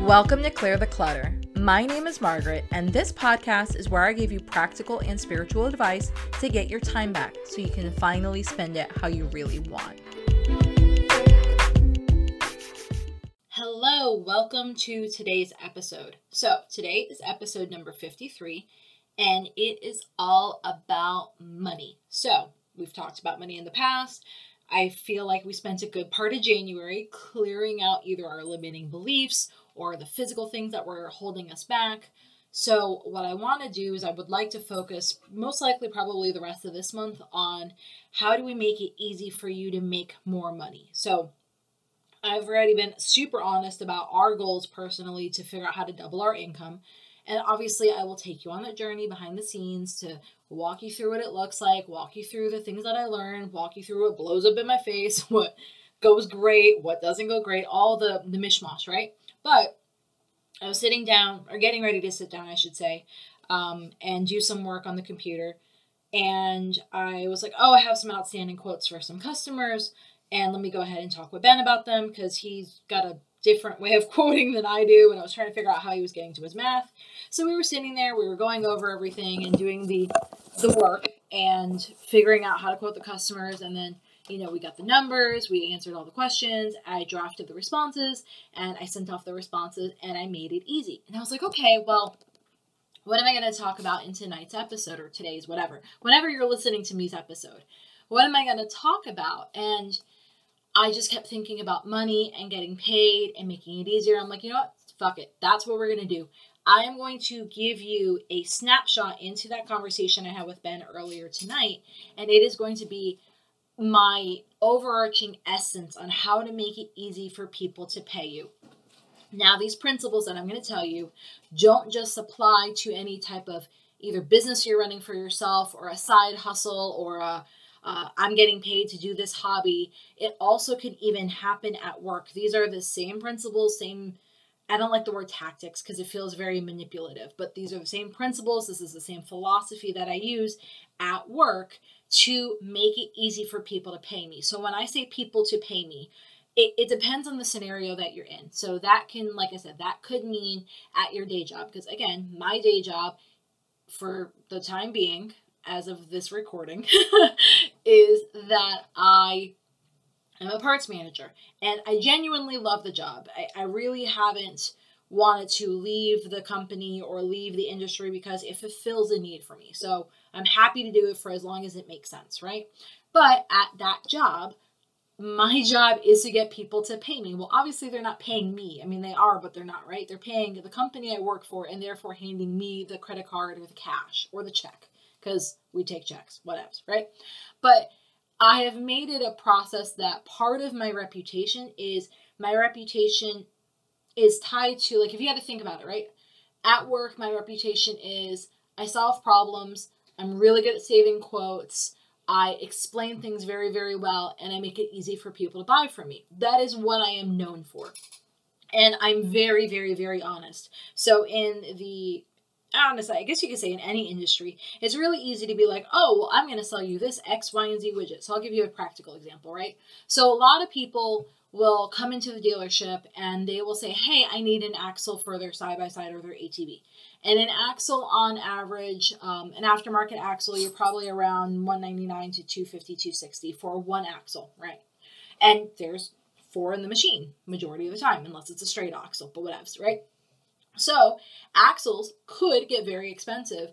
Welcome to Clear the Clutter. My name is Margaret, and this podcast is where I give you practical and spiritual advice to get your time back so you can finally spend it how you really want. Hello, welcome to today's episode. So today is episode number 53, and it is all about money. So we've talked about money in the past. I feel like we spent a good part of January clearing out either our limiting beliefs or the physical things that were holding us back. So what I want to do is I would like to focus, most likely probably the rest of this month, on how do we make it easy for you to make more money. So I've already been super honest about our goals personally to figure out how to double our income. And obviously I will take you on that journey behind the scenes to walk you through what it looks like, walk you through the things that I learned, walk you through what blows up in my face, what goes great, what doesn't go great, all the mishmash, right? But I was sitting down, or getting ready to sit down, I should say, and do some work on the computer. And I was like, oh, I have some outstanding quotes for some customers, and let me go ahead and talk with Ben about them because he's got a different way of quoting than I do, and I was trying to figure out how he was getting to his math. So we were sitting there, we were going over everything and doing the work and figuring out how to quote the customers, and then we got the numbers, we answered all the questions, I drafted the responses, and I sent off the responses, and I made it easy. And I was like, okay, well, what am I going to talk about in tonight's episode, or today's, whenever you're listening to me's episode? What am I going to talk about? And I just kept thinking about money and getting paid and making it easier. I'm like, you know what? Fuck it. That's what we're going to do. I am going to give you a snapshot into that conversation I had with Ben earlier tonight, and it is going to be my overarching essence on how to make it easy for people to pay you. Now, these principles that I'm going to tell you don't just apply to any type of either business you're running for yourself or a side hustle or I'm getting paid to do this hobby. It also could even happen at work. These are the same principles, I don't like the word tactics because it feels very manipulative, but these are the same principles. This is the same philosophy that I use at work to make it easy for people to pay me. So when I say people to pay me, it depends on the scenario that you're in. So that can, like I said, that could mean at your day job. Because again, my day job for the time being, as of this recording, is that I am a parts manager. And I genuinely love the job. I really haven't wanted to leave the company or leave the industry because it fulfills a need for me. So I'm happy to do it for as long as it makes sense, right? But at that job, my job is to get people to pay me. Well, obviously they're not paying me. I mean, they are, but they're not, right? They're paying the company I work for and therefore handing me the credit card or the cash or the check because we take checks, whatever, right? But I have made it a process that part of my reputation is tied to, like, if you had to think about it, right? At work, my reputation is I solve problems. I'm really good at saving quotes. I explain things very, very well, and I make it easy for people to buy from me. That is what I am known for. And I'm very, very, very honest. So honestly, I guess you could say in any industry, it's really easy to be like, oh, well, I'm going to sell you this X, Y, and Z widget. So I'll give you a practical example, right? So a lot of people will come into the dealership and they will say, hey, I need an axle for their side-by-side or their ATV. And an axle on average, an aftermarket axle, you're probably around $199 to $250, $260 for one axle, right? And there's 4 in the machine majority of the time, unless it's a straight axle, but whatever, right? So axles could get very expensive.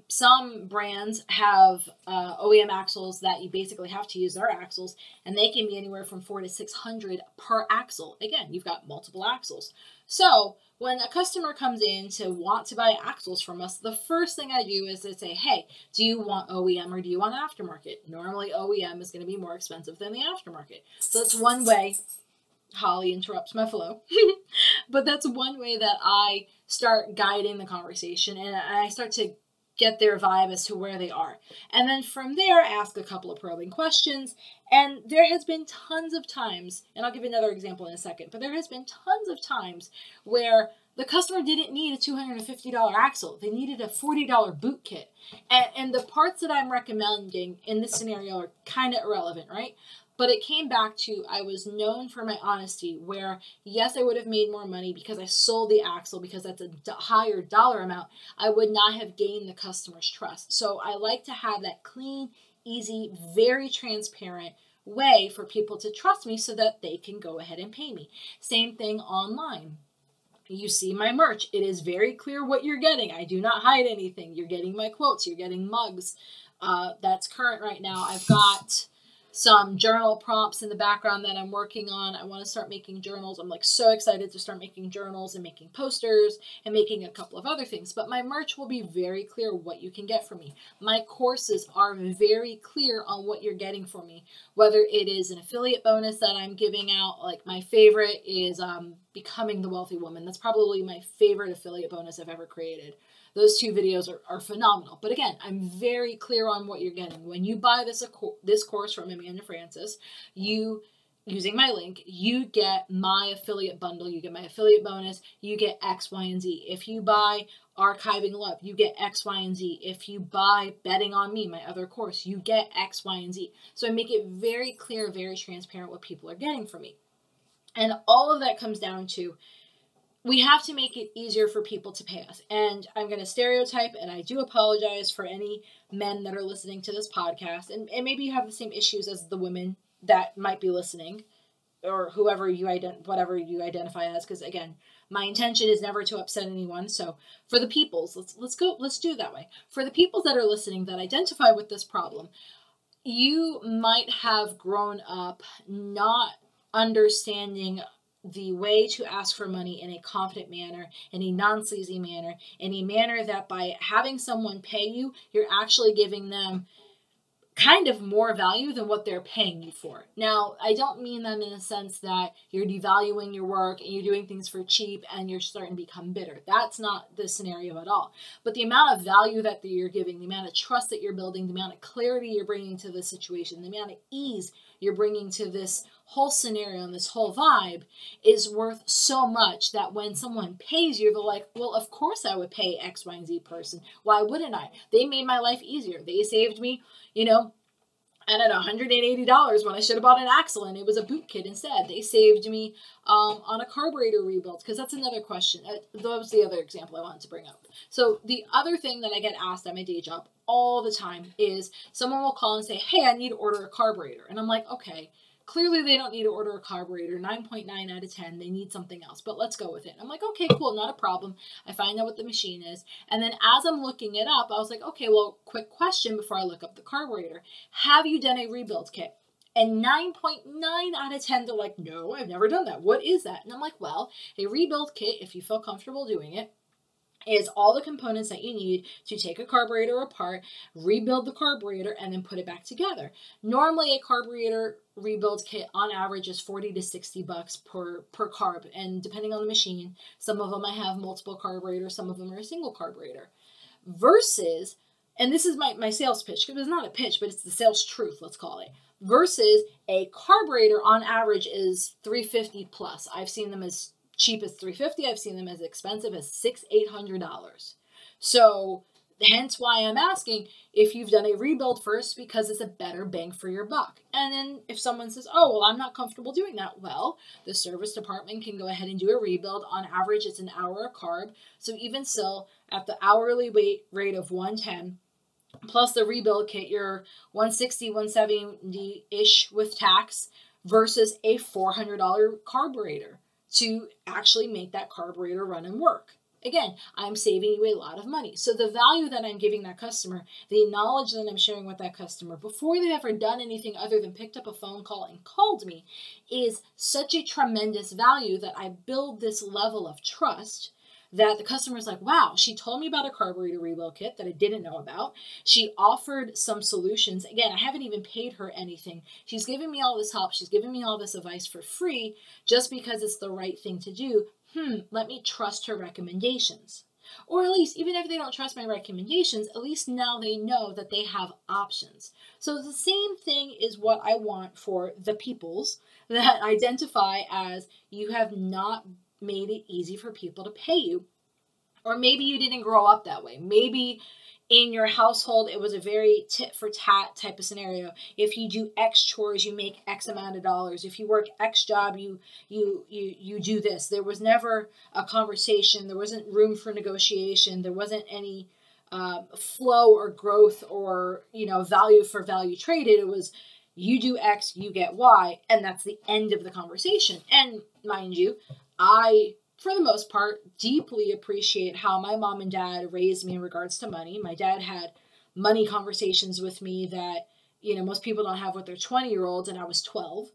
Some brands have OEM axles that you basically have to use their axles, and they can be anywhere from $400 to $600 per axle. Again, you've got multiple axles. So when a customer comes in to want to buy axles from us, the first thing I do is to say, hey, do you want OEM or do you want aftermarket? Normally OEM is going to be more expensive than the aftermarket. So that's one way. Holly interrupts my flow. But that's one way that I start guiding the conversation and I start to get their vibe as to where they are. And then from there, ask a couple of probing questions. And there has been tons of times, and I'll give you another example in a second, but there has been tons of times where the customer didn't need a $250 axle. They needed a $40 boot kit. And the parts that I'm recommending in this scenario are kind of irrelevant, right? But it came back to, I was known for my honesty, where yes, I would have made more money because I sold the axle, because that's a higher dollar amount. I would not have gained the customer's trust. So I like to have that clean, easy, very transparent way for people to trust me so that they can go ahead and pay me. Same thing online. You see my merch. It is very clear what you're getting. I do not hide anything. You're getting my quotes. You're getting mugs. That's current right now. I've got some journal prompts in the background that I'm working on. I want to start making journals. I'm like so excited to start making journals and making posters and making a couple of other things. But my merch will be very clear what you can get from me. My courses are very clear on what you're getting from me, whether it is an affiliate bonus that I'm giving out. Like my favorite is Becoming the Wealthy Woman. That's probably my favorite affiliate bonus I've ever created. Those two videos are phenomenal. But again, I'm very clear on what you're getting. When you buy this course from Amanda Francis, using my link, you get my affiliate bundle, you get my affiliate bonus, you get X, Y, and Z. If you buy Archiving Love, you get X, Y, and Z. If you buy Betting on Me, my other course, you get X, Y, and Z. So I make it very clear, very transparent what people are getting from me. And all of that comes down to, we have to make it easier for people to pay us. And I'm going to stereotype, and I do apologize for any men that are listening to this podcast. And maybe you have the same issues as the women that might be listening, or whatever you identify as. Because again, my intention is never to upset anyone. So for the peoples, let's do it that way. For the peoples that are listening that identify with this problem, you might have grown up not understanding the way to ask for money in a confident manner, in a non-sleazy manner, in a manner that by having someone pay you, you're actually giving them kind of more value than what they're paying you for. Now, I don't mean that in a sense that you're devaluing your work and you're doing things for cheap and you're starting to become bitter. That's not the scenario at all. But the amount of value that you're giving, the amount of trust that you're building, the amount of clarity you're bringing to the situation, the amount of ease you're bringing to this whole scenario and this whole vibe is worth so much that when someone pays you, they're like, well, of course I would pay X, Y, and Z person. Why wouldn't I? They made my life easier. They saved me, I had $180 when I should have bought an axle and it was a boot kit instead. They saved me on a carburetor rebuild, because that's another question. That was the other example I wanted to bring up. So the other thing that I get asked at my day job all the time is someone will call and say, hey, I need to order a carburetor. And I'm like, okay, clearly they don't need to order a carburetor. 9.9 out of 10, they need something else, but let's go with it. I'm like, okay, cool, not a problem. I find out what the machine is. And then as I'm looking it up, I was like, okay, well, quick question before I look up the carburetor. Have you done a rebuild kit? And 9.9 out of 10, they're like, no, I've never done that. What is that? And I'm like, well, a rebuild kit, if you feel comfortable doing it, is all the components that you need to take a carburetor apart, rebuild the carburetor, and then put it back together. Normally, a carburetor rebuild kit on average is $40 to $60 per carb, and depending on the machine, some of them I have multiple carburetors, some of them are a single carburetor. Versus, and this is my sales pitch, because it's not a pitch, but it's the sales truth, let's call it. Versus a carburetor on average is $350 plus. I've seen them as cheap as $350. I've seen them as expensive as $600-800. So hence why I'm asking if you've done a rebuild first, because it's a better bang for your buck. And then if someone says, oh, well, I'm not comfortable doing that, well, the service department can go ahead and do a rebuild. On average, it's an hour a carb. So even still, at the hourly rate of $110, plus the rebuild kit, you're $160, $170-ish with tax versus a $400 carburetor to actually make that carburetor run and work. Again, I'm saving you a lot of money. So the value that I'm giving that customer, the knowledge that I'm sharing with that customer before they've ever done anything other than picked up a phone call and called me, is such a tremendous value that I build this level of trust that the customer's like, wow, she told me about a carburetor rebuild kit that I didn't know about. She offered some solutions. Again, I haven't even paid her anything. She's giving me all this help. She's giving me all this advice for free just because it's the right thing to do. Let me trust her recommendations. Or at least, even if they don't trust my recommendations, at least now they know that they have options. So the same thing is what I want for the peoples that identify as you have not made it easy for people to pay you, Or maybe you didn't grow up that way. Maybe in your household, it was a very tit for tat type of scenario. If you do X chores, you make X amount of dollars. If you work X job, you do this. There was never a conversation. There wasn't room for negotiation. There wasn't any flow or growth or, value for value traded. It was, you do X, you get Y, and that's the end of the conversation. And mind you, I, for the most part, deeply appreciate how my mom and dad raised me in regards to money. My dad had money conversations with me that, most people don't have with their 20-year-olds, and I was 12.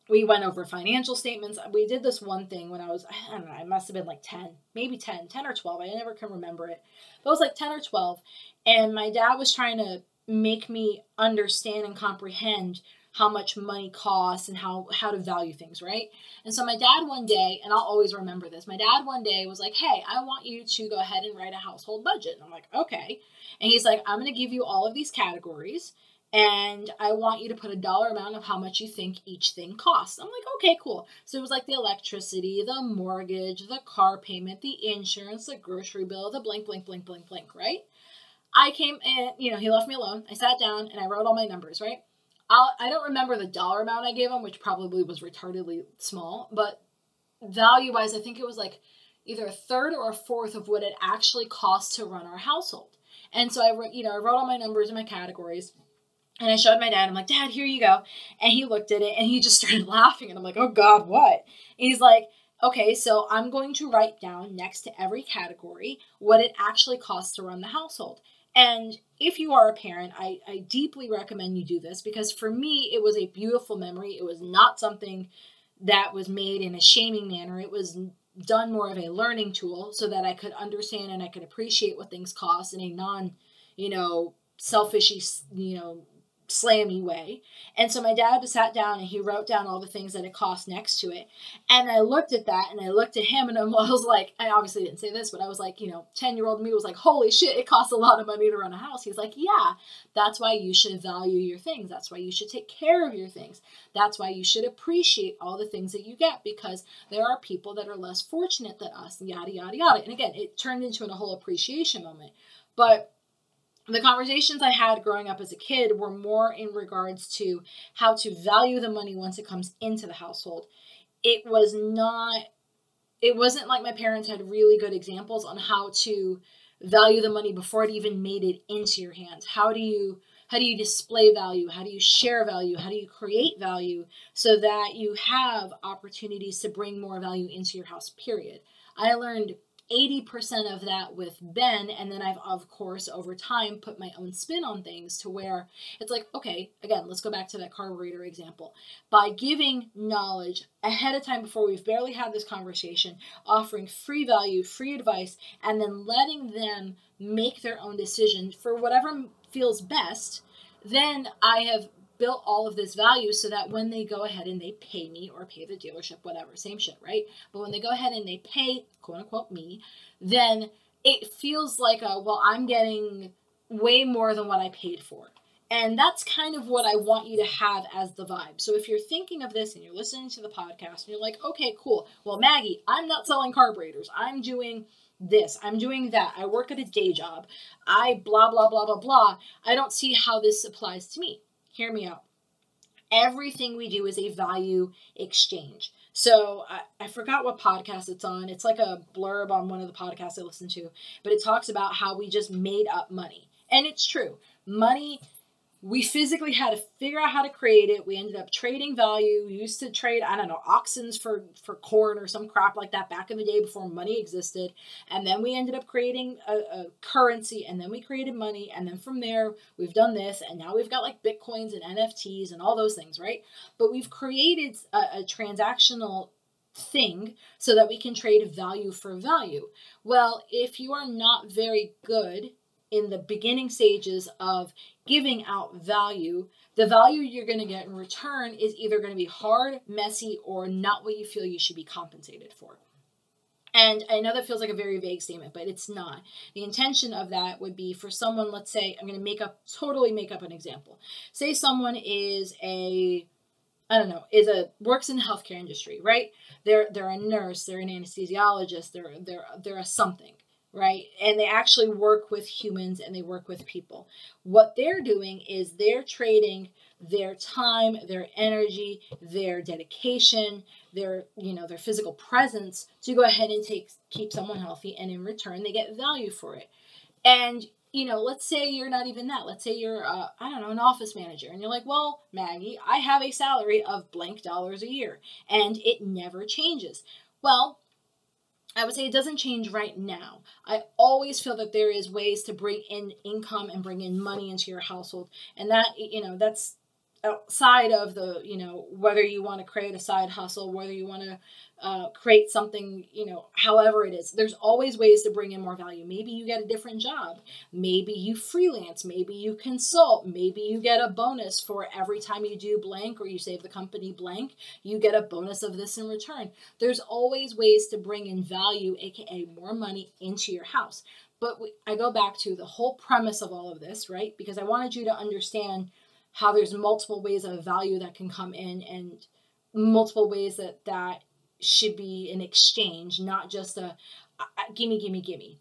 We went over financial statements. We did this one thing when I was, I don't know, I must have been like 10, maybe 10 or 12. I never can remember it. But it was like 10 or 12. And my dad was trying to make me understand and comprehend how much money costs and how to value things, right? And so my dad one day, and I'll always remember this, my dad one day was like, hey, I want you to go ahead and write a household budget. And I'm like, okay. And he's like, I'm going to give you all of these categories, and I want you to put a dollar amount of how much you think each thing costs. I'm like, okay, cool. So it was like the electricity, the mortgage, the car payment, the insurance, the grocery bill, the blank, blank, blank, blank, blank, right? I came in, he left me alone. I sat down and I wrote all my numbers, right? I don't remember the dollar amount I gave him, which probably was retardedly small, but value-wise, I think it was like either a third or a fourth of what it actually cost to run our household. And so I wrote all my numbers and my categories, and I showed my dad. I'm like, Dad, here you go. And he looked at it and he just started laughing, and I'm like, oh God, what? And he's like, okay, so I'm going to write down next to every category what it actually costs to run the household. And if you are a parent, I deeply recommend you do this, because for me, it was a beautiful memory. It was not something that was made in a shaming manner. It was done more of a learning tool so that I could understand and I could appreciate what things cost in a non, selfishy, slammy way. And so my dad sat down and he wrote down all the things that it cost next to it. And I looked at that and I looked at him and I was like, I obviously didn't say this, but I was like, 10-year-old me was like, holy shit, it costs a lot of money to run a house. He's like, yeah, that's why you should value your things. That's why you should take care of your things. That's why you should appreciate all the things that you get, because there are people that are less fortunate than us, yada, yada, yada. And again, it turned into a whole appreciation moment. But the conversations I had growing up as a kid were more in regards to how to value the money once it comes into the household. It wasn't like my parents had really good examples on how to value the money before it even made it into your hands. How do you display value? How do you share value? How do you create value so that you have opportunities to bring more value into your house, period? I learned 80% of that with Ben, and then I've, of course, over time put my own spin on things to where it's like, okay, again, let's go back to that carburetor example. By giving knowledge ahead of time before we've barely had this conversation, offering free value, free advice, and then letting them make their own decision for whatever feels best, then I have built all of this value so that when they go ahead and they pay me or pay the dealership, whatever, same shit, right? But when they go ahead and they pay, quote unquote, me, then it feels like, I'm getting way more than what I paid for. And that's kind of what I want you to have as the vibe. So if you're thinking of this and you're listening to the podcast and you're like, okay, cool. Well, Maggie, I'm not selling carburetors. I'm doing this. I'm doing that. I work at a day job. I blah, blah, blah, blah, blah. I don't see how this applies to me. Hear me out. Everything we do is a value exchange. So I forgot what podcast it's on. It's like a blurb on one of the podcasts I listen to, but it talks about how we just made up money. And it's true. Money, we physically had to figure out how to create it. We ended up trading value. We used to trade, oxens for corn or some crap like that back in the day before money existed. And then we ended up creating a currency, and then we created money. And then from there, we've done this. And now we've got like Bitcoins and NFTs and all those things, right? But we've created a transactional thing so that we can trade value for value. Well, if you are not very good in the beginning stages of giving out value, the value you're going to get in return is either going to be hard, messy, or not what you feel you should be compensated for. And I know that feels like a very vague statement, but it's not. The intention of that would be for someone, let's say, I'm going to totally make up an example. Say someone is a I don't know, works in the healthcare industry, right? They're a nurse, they're an anesthesiologist, they're a something, right? And they actually work with humans and they work with people. What they're doing is they're trading their time, their energy, their dedication, their physical presence to go ahead and keep someone healthy, and in return they get value for it. And let's say you're not even that. Let's say you're, I don't know, an office manager. And you're like, well, Maggie, I have a salary of blank dollars a year. And it never changes. Well, I would say it doesn't change right now. I always feel that there is ways to bring in income and bring in money into your household. And that's outside of the, whether you want to create a side hustle, whether you want to create something, however it is, there's always ways to bring in more value. Maybe you get a different job. Maybe you freelance. Maybe you consult. Maybe you get a bonus for every time you do blank, or you save the company blank, you get a bonus of this in return. There's always ways to bring in value, aka more money, into your house. But I go back to the whole premise of all of this, right? Because I wanted you to understand how there's multiple ways of value that can come in, and multiple ways that should be an exchange, not just a gimme, gimme, gimme.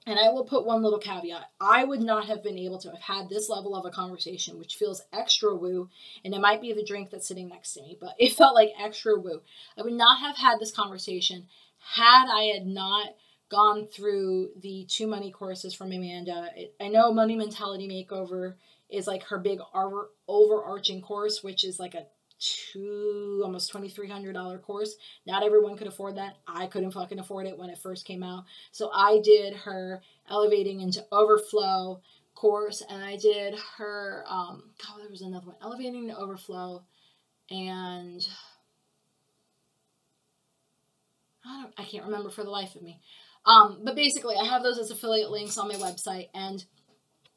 And I will put one little caveat. I would not have been able to have had this level of a conversation, which feels extra woo, and it might be the drink that's sitting next to me, but it felt like extra woo. I would not have had this conversation had I had not gone through the 2 money courses from Amanda. I know Money Mentality Makeover is like her big overarching course, which is like a almost $2,300 course. Not everyone could afford that. I couldn't fucking afford it when it first came out. So I did her Elevating into Overflow course, and I did her, there was another one, Elevating to Overflow, and I can't remember for the life of me. But basically I have those as affiliate links on my website, and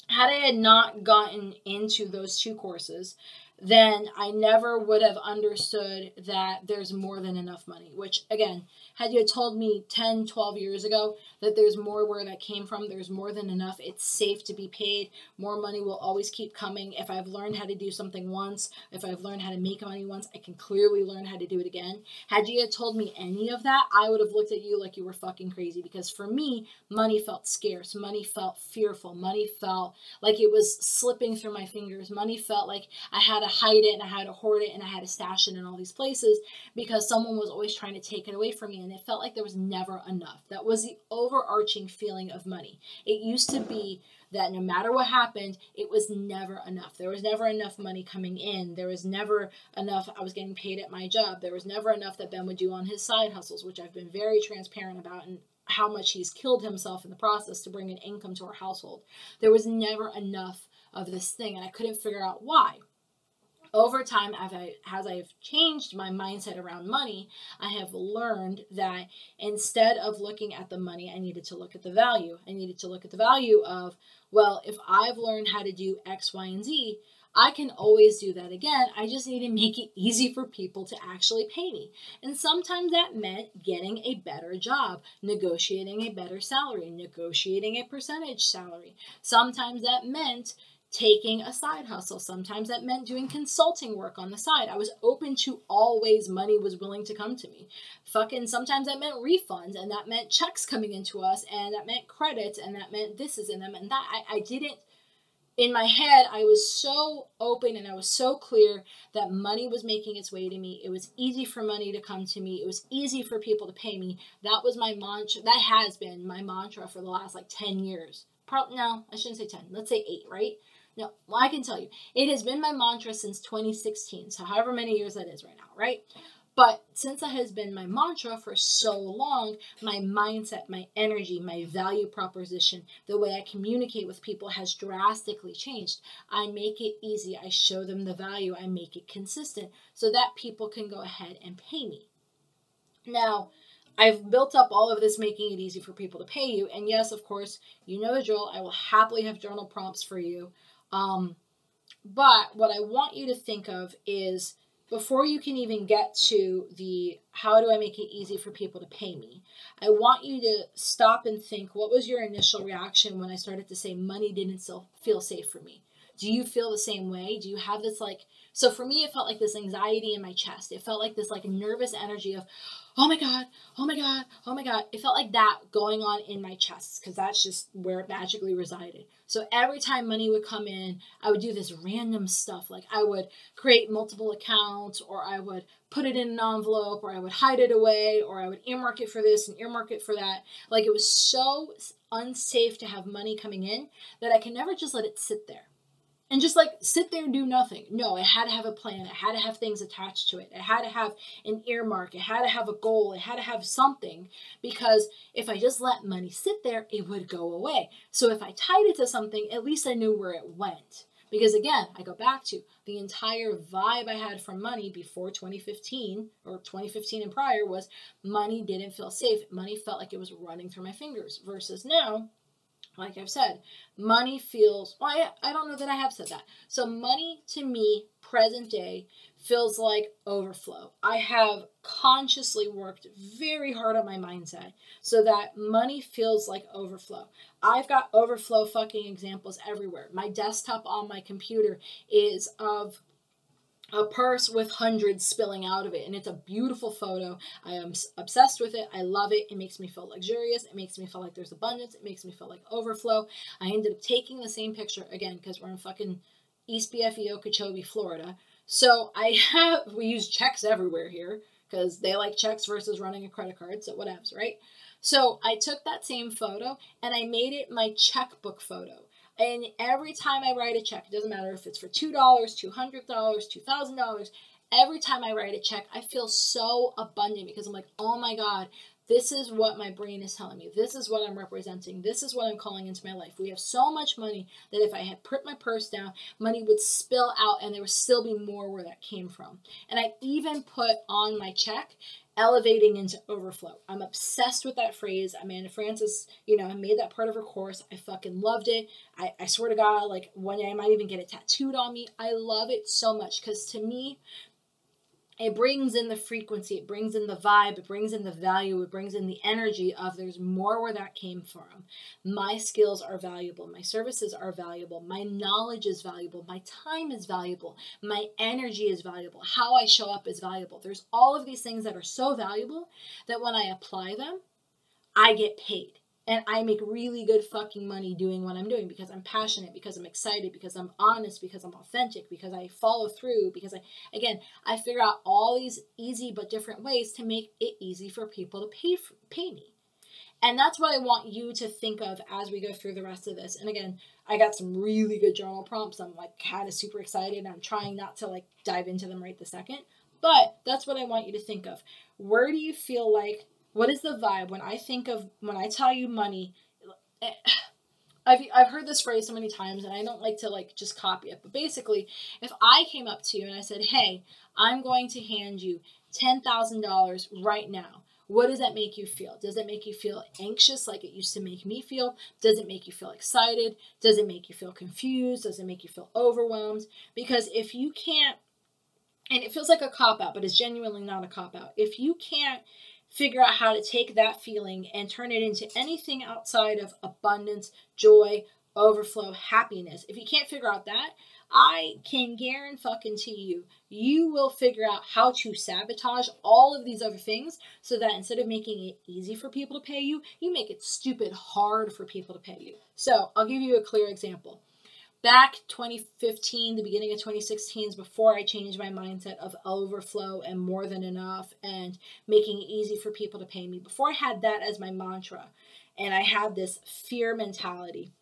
had I had not gotten into those 2 courses, then I never would have understood that there's more than enough money. Which, again, had you told me 10, 12 years ago that there's more where that came from, there's more than enough, it's safe to be paid, more money will always keep coming. If I've learned how to do something once, if I've learned how to make money once, I can clearly learn how to do it again. Had you had told me any of that, I would have looked at you like you were fucking crazy, because for me, money felt scarce, money felt fearful, money felt like it was slipping through my fingers, money felt like I had to hide it and I had to hoard it and I had to stash it in all these places because someone was always trying to take it away from me, and it felt like there was never enough. That was the overarching feeling of money. It used to be that no matter what happened, it was never enough. There was never enough money coming in. There was never enough I was getting paid at my job. There was never enough that Ben would do on his side hustles, which I've been very transparent about, and how much he's killed himself in the process to bring an income to our household. There was never enough of this thing, and I couldn't figure out why. Over time, as I've changed my mindset around money, I have learned that instead of looking at the money, I needed to look at the value. I needed to look at the value of, well, if I've learned how to do X, Y, and Z, I can always do that again. I just need to make it easy for people to actually pay me. And sometimes that meant getting a better job, negotiating a better salary, negotiating a percentage salary. Sometimes that meant taking a side hustle. Sometimes that meant doing consulting work on the side. I was open to all ways money was willing to come to me. Sometimes that meant refunds, and that meant checks coming into us, and that meant credits, and that meant this is in them and that. I didn't, in my head, I was so open and I was so clear that money was making its way to me. It was easy for money to come to me. It was easy for people to pay me. That was my mantra. That has been my mantra for the last 10 years. No, I shouldn't say 10. Let's say 8, right? No, well, I can tell you, it has been my mantra since 2016, so however many years that is right now, right? But since that has been my mantra for so long, my mindset, my energy, my value proposition, the way I communicate with people has drastically changed. I make it easy. I show them the value. I make it consistent so that people can go ahead and pay me. Now, I've built up all of this making it easy for people to pay you. And yes, of course, you know the drill. I will happily have journal prompts for you. But what I want you to think of is, before you can even get to the how do I make it easy for people to pay me, I want you to stop and think, what was your initial reaction when I started to say money didn't still feel safe for me? Do you feel the same way? Do you have this So for me, it felt like this anxiety in my chest. It felt like this like nervous energy of, oh my God, oh my God, oh my God. It felt like that going on in my chest because that's just where it magically resided. So every time money would come in, I would do this random stuff. Like I would create multiple accounts, or I would put it in an envelope, or I would hide it away, or I would earmark it for this and earmark it for that. Like it was so unsafe to have money coming in that I can never just let it sit there. And just like sit there and do nothing. No, it had to have a plan. It had to have things attached to it. It had to have an earmark. It had to have a goal. It had to have something, because if I just let money sit there, it would go away. So if I tied it to something, at least I knew where it went. Because again, I go back to the entire vibe I had from money before 2015 or 2015 and prior was money didn't feel safe. Money felt like it was running through my fingers versus now, like I've said, money feels, well, I don't know that I have said that. So money to me, present day, feels like overflow. I have consciously worked very hard on my mindset so that money feels like overflow. I've got overflow fucking examples everywhere. My desktop on my computer is of a purse with hundreds spilling out of it, and it's a beautiful photo. I am obsessed with it. I love it. It makes me feel luxurious. It makes me feel like there's abundance. It makes me feel like overflow. I ended up taking the same picture again because we're in fucking East BFE, Okeechobee, Florida. So we use checks everywhere here because they like checks versus running a credit card. So whatevs, right? So I took that same photo and I made it my checkbook photo. And every time I write a check, it doesn't matter if it's for $2, $200, $2,000, every time I write a check, I feel so abundant because I'm like, oh my God, this is what my brain is telling me. This is what I'm representing. This is what I'm calling into my life. We have so much money that if I had put my purse down, money would spill out and there would still be more where that came from. And I even put on my check, elevating into overflow. I'm obsessed with that phrase. Amanda Francis, I made that part of her course. I fucking loved it. I swear to God, like one day I might even get it tattooed on me. I love it so much because to me, it brings in the frequency, it brings in the vibe, it brings in the value, it brings in the energy of there's more where that came from. My skills are valuable, my services are valuable, my knowledge is valuable, my time is valuable, my energy is valuable, how I show up is valuable. There's all of these things that are so valuable that when I apply them, I get paid. And I make really good fucking money doing what I'm doing because I'm passionate, because I'm excited, because I'm honest, because I'm authentic, because I follow through, because I figure out all these easy but different ways to make it easy for people to pay me. And that's what I want you to think of as we go through the rest of this. And again, I got some really good journal prompts. I'm like kind of super excited. I'm trying not to like dive into them right this second. But that's what I want you to think of. Where do you feel like, what is the vibe when I tell you money? I've heard this phrase so many times and I don't like to like just copy it. But basically, if I came up to you and I said, hey, I'm going to hand you $10,000 right now. What does that make you feel? Does it make you feel anxious like it used to make me feel? Does it make you feel excited? Does it make you feel confused? Does it make you feel overwhelmed? Because if you can't, and it feels like a cop-out, but it's genuinely not a cop-out. If you can't figure out how to take that feeling and turn it into anything outside of abundance, joy, overflow, happiness. If you can't figure out that, I can guarantee you, you will figure out how to sabotage all of these other things so that instead of making it easy for people to pay you, you make it stupid hard for people to pay you. So I'll give you a clear example. Back 2015, the beginning of 2016 is before I changed my mindset of overflow and more than enough and making it easy for people to pay me. Before I had that as my mantra and I had this fear mentality,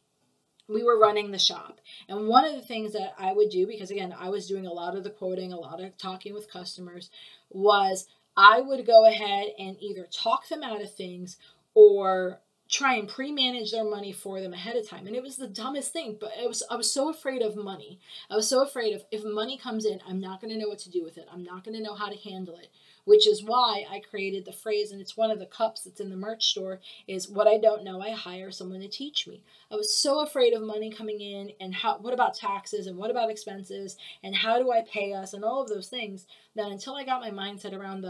we were running the shop. And one of the things that I would do, because again, I was doing a lot of the quoting, a lot of talking with customers, was I would go ahead and either talk them out of things or try and pre-manage their money for them ahead of time. And it was the dumbest thing, but I was so afraid of money. I was so afraid of if money comes in, I'm not going to know what to do with it. I'm not going to know how to handle it, which is why I created the phrase, and it's one of the cups that's in the merch store, is what I don't know, I hire someone to teach me. I was so afraid of money coming in and what about taxes and what about expenses and how do I pay us and all of those things that until I got my mindset around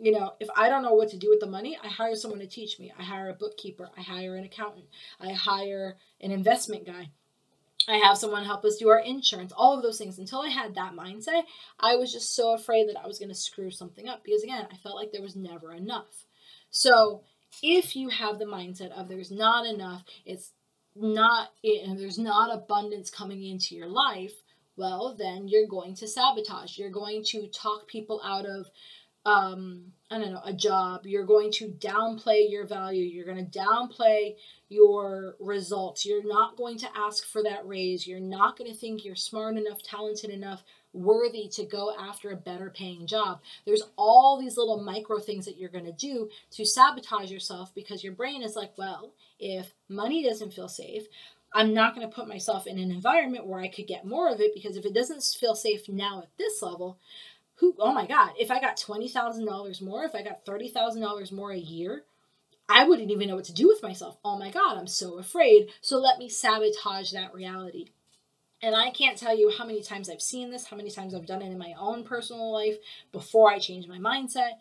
if I don't know what to do with the money, I hire someone to teach me. I hire a bookkeeper. I hire an accountant. I hire an investment guy. I have someone help us do our insurance, all of those things. Until I had that mindset, I was just so afraid that I was going to screw something up because, again, I felt like there was never enough. So if you have the mindset of there's not enough, there's not abundance coming into your life, well, then you're going to sabotage. You're going to talk people out of a job. You're going to downplay your value. You're going to downplay your results. You're not going to ask for that raise. You're not going to think you're smart enough, talented enough, worthy to go after a better paying job. There's all these little micro things that you're going to do to sabotage yourself because your brain is like, well, if money doesn't feel safe, I'm not going to put myself in an environment where I could get more of it, because if it doesn't feel safe now at this level, oh my God, if I got $20,000 more, if I got $30,000 more a year, I wouldn't even know what to do with myself. Oh my God, I'm so afraid. So let me sabotage that reality. And I can't tell you how many times I've seen this, how many times I've done it in my own personal life before I changed my mindset.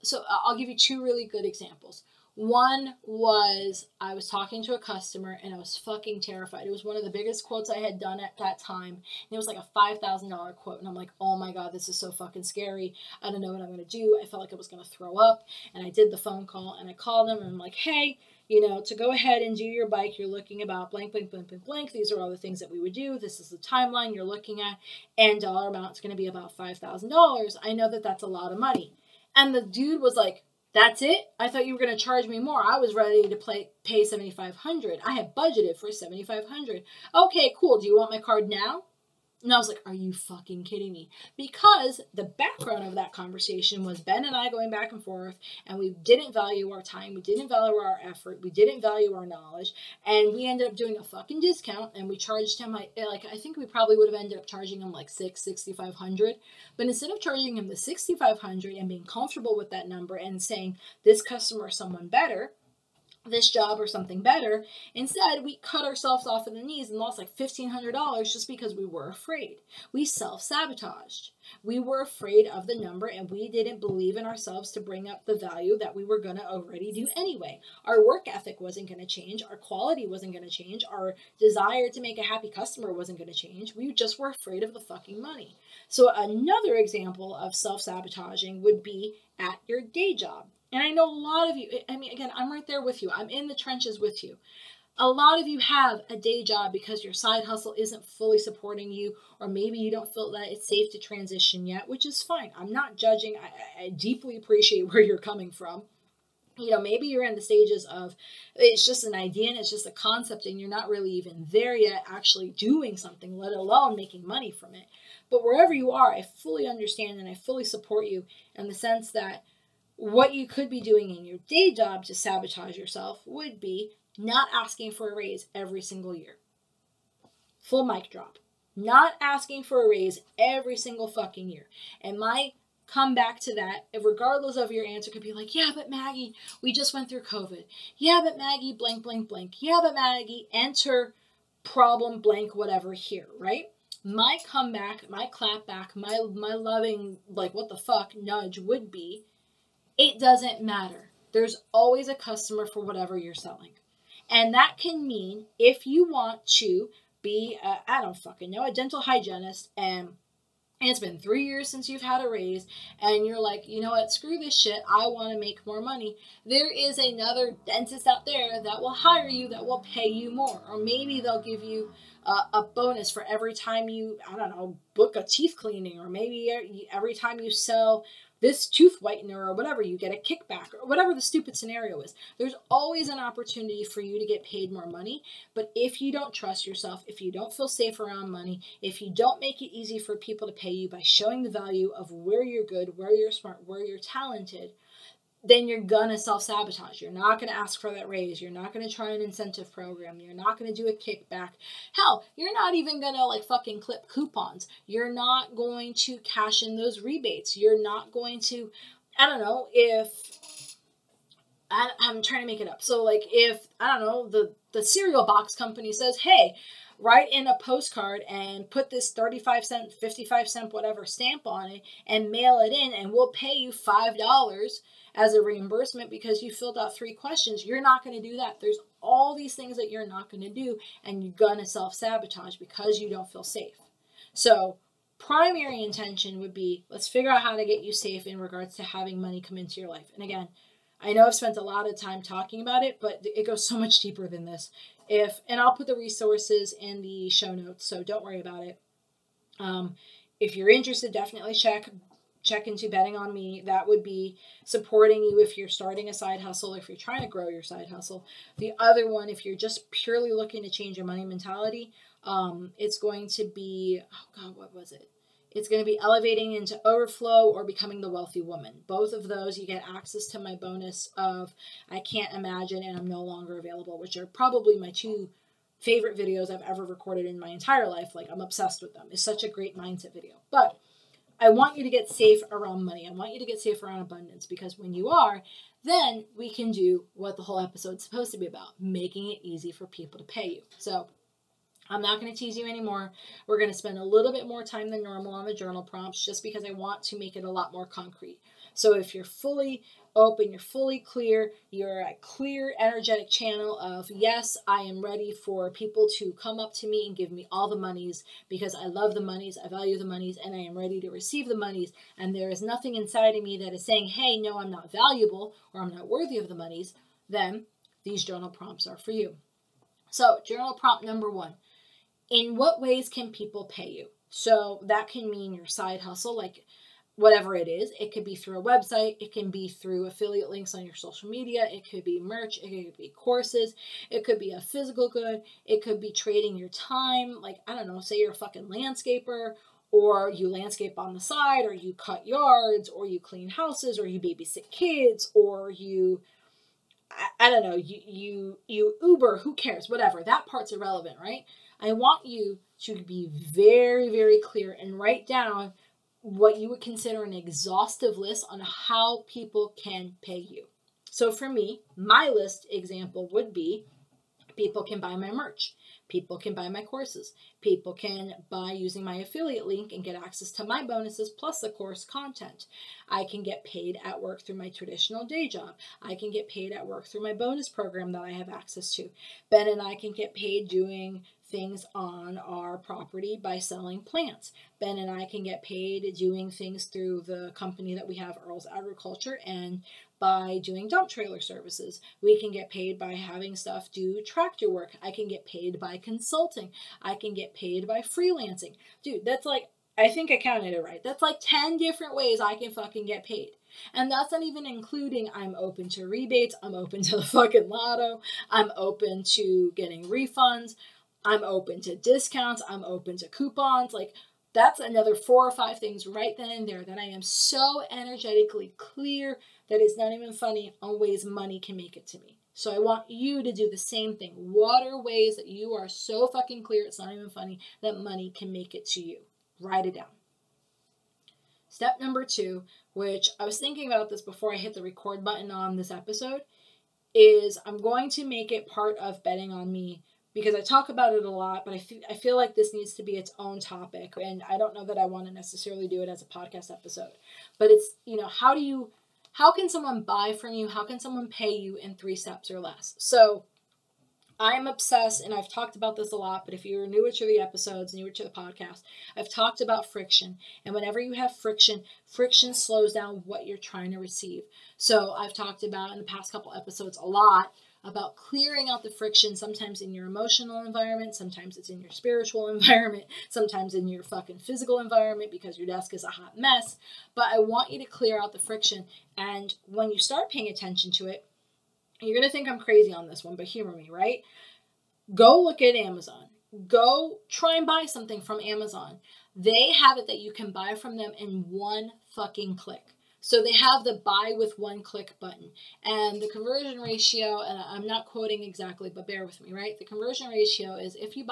So I'll give you two really good examples. One was I was talking to a customer and I was fucking terrified. It was one of the biggest quotes I had done at that time. And it was like a $5,000 quote. And I'm like, oh my God, this is so fucking scary. I don't know what I'm going to do. I felt like I was going to throw up. And I did the phone call and I called them and I'm like, hey, to go ahead and do your bike, you're looking about blank, blank, blank, blank, blank. These are all the things that we would do. This is the timeline you're looking at. And dollar amount is going to be about $5,000. I know that that's a lot of money. And the dude was like, that's it? I thought you were going to charge me more. I was ready to pay $7,500. I had budgeted for $7,500. Okay, cool. Do you want my card now? And I was like, are you fucking kidding me? Because the background of that conversation was Ben and I going back and forth, and we didn't value our time. We didn't value our effort. We didn't value our knowledge. And we ended up doing a fucking discount, and we charged him, I think we probably would have ended up charging him like $6,500. But instead of charging him the $6,500 and being comfortable with that number and saying, this customer is someone better, this job or something better, instead we cut ourselves off at the knees and lost like $1,500 just because we were afraid. We self-sabotaged. We were afraid of the number and we didn't believe in ourselves to bring up the value that we were going to already do anyway. Our work ethic wasn't going to change. Our quality wasn't going to change. Our desire to make a happy customer wasn't going to change. We just were afraid of the fucking money. So another example of self-sabotaging would be at your day job. And I know a lot of you, again, I'm right there with you. I'm in the trenches with you. A lot of you have a day job because your side hustle isn't fully supporting you, or maybe you don't feel that it's safe to transition yet, which is fine. I'm not judging. I deeply appreciate where you're coming from. Maybe you're in the stages of it's just an idea and it's just a concept and you're not really even there yet actually doing something, let alone making money from it. But wherever you are, I fully understand and I fully support you in the sense that what you could be doing in your day job to sabotage yourself would be not asking for a raise every single year. Full mic drop. Not asking for a raise every single fucking year. And my comeback to that, regardless of your answer, could be like, yeah, but Maggie, we just went through COVID. Yeah, but Maggie, blank, blank, blank. Yeah, but Maggie, enter problem, blank, whatever here, right? My comeback, my clapback, my loving, like, what the fuck nudge would be, it doesn't matter. There's always a customer for whatever you're selling. And that can mean if you want to be, a dental hygienist, and it's been 3 years since you've had a raise, and you're like, you know what, screw this shit, I want to make more money. There is another dentist out there that will hire you, that will pay you more. Or maybe they'll give you a bonus for every time you, book a teeth cleaning, or maybe every time you sell this tooth whitener or whatever, you get a kickback, or whatever the stupid scenario is. There's always an opportunity for you to get paid more money. But if you don't trust yourself, if you don't feel safe around money, if you don't make it easy for people to pay you by showing the value of where you're good, where you're smart, where you're talented, then you're going to self-sabotage. You're not going to ask for that raise. You're not going to try an incentive program. You're not going to do a kickback. Hell, you're not even going to fucking clip coupons. You're not going to cash in those rebates. You're not going to, I'm trying to make it up. So if, the cereal box company says, hey, write in a postcard and put this 35 cent, 55 cent, whatever stamp on it and mail it in, and we'll pay you $5 as a reimbursement because you filled out 3 questions. You're not going to do that. There's all these things that you're not going to do, and you're going to self-sabotage because you don't feel safe. So primary intention would be, let's figure out how to get you safe in regards to having money come into your life. And again, I know I've spent a lot of time talking about it, but it goes so much deeper than this. And I'll put the resources in the show notes, so don't worry about it. If you're interested, definitely check into Betting on Me. That would be supporting you if you're starting a side hustle, if you're trying to grow your side hustle. The other one, if you're just purely looking to change your money mentality, it's going to be, oh God, what was it? It's going to be elevating into overflow or becoming the wealthy woman. Both of those, you get access to my bonus of I Can't Imagine and I'm No Longer Available, which are probably my two favorite videos I've ever recorded in my entire life. Like, I'm obsessed with them. It's such a great mindset video. But I want you to get safe around money. I want you to get safe around abundance, because when you are, then we can do what the whole episode's supposed to be about, making it easy for people to pay you. So I'm not going to tease you anymore. We're going to spend a little bit more time than normal on the journal prompts, just because I want to make it a lot more concrete. So if you're fully open, you're fully clear, you're a clear, energetic channel of, yes, I am ready for people to come up to me and give me all the monies, because I love the monies, I value the monies, and I am ready to receive the monies. And there is nothing inside of me that is saying, hey, no, I'm not valuable or I'm not worthy of the monies. Then these journal prompts are for you. So journal prompt number 1. In what ways can people pay you? So that can mean your side hustle, like whatever it is. It could be through a website. It can be through affiliate links on your social media. It could be merch. It could be courses. It could be a physical good. It could be trading your time. Like, I don't know, say you're a fucking landscaper, or you landscape on the side, or you cut yards, or you clean houses, or you babysit kids, or you, I don't know, you Uber, who cares, whatever. That part's irrelevant, right? I want you to be very, very clear and write down what you would consider an exhaustive list on how people can pay you. So for me, my list example would be, people can buy my merch. People can buy my courses. People can buy using my affiliate link and get access to my bonuses plus the course content. I can get paid at work through my traditional day job. I can get paid at work through my bonus program that I have access to. Ben and I can get paid doing things on our property by selling plants. Ben and I can get paid doing things through the company that we have, Earl's Agriculture, and by doing dump trailer services. We can get paid by having stuff do tractor work. I can get paid by consulting. I can get paid by freelancing. Dude, that's like, I think I counted it right. That's like 10 different ways I can fucking get paid. And that's not even including, I'm open to rebates. I'm open to the fucking lotto. I'm open to getting refunds. I'm open to discounts. I'm open to coupons. Like, that's another 4 or 5 things right then and there that I am so energetically clear that it's not even funny on ways money can make it to me. So I want you to do the same thing. What are ways that you are so fucking clear it's not even funny that money can make it to you? Write it down. Step number 2, which I was thinking about this before I hit the record button on this episode, is I'm going to make it part of Betting on Me, because I talk about it a lot, but I feel like this needs to be its own topic, and I don't know that I want to necessarily do it as a podcast episode. But it's, how can someone buy from you? How can someone pay you in 3 steps or less? So I'm obsessed, and I've talked about this a lot, but if you're newer to the episodes, newer to the podcast, I've talked about friction. And whenever you have friction slows down what you're trying to receive. So I've talked about in the past couple episodes a lot about clearing out the friction, sometimes in your emotional environment, sometimes it's in your spiritual environment, sometimes in your fucking physical environment because your desk is a hot mess. But I want you to clear out the friction. And when you start paying attention to it, you're going to think I'm crazy on this one, but humor me, right? Go look at Amazon. Go try and buy something from Amazon. They have it that you can buy from them in one fucking click. So they have the buy with one click button, and the conversion ratio, and I'm not quoting exactly, but bear with me, right? The conversion ratio is if you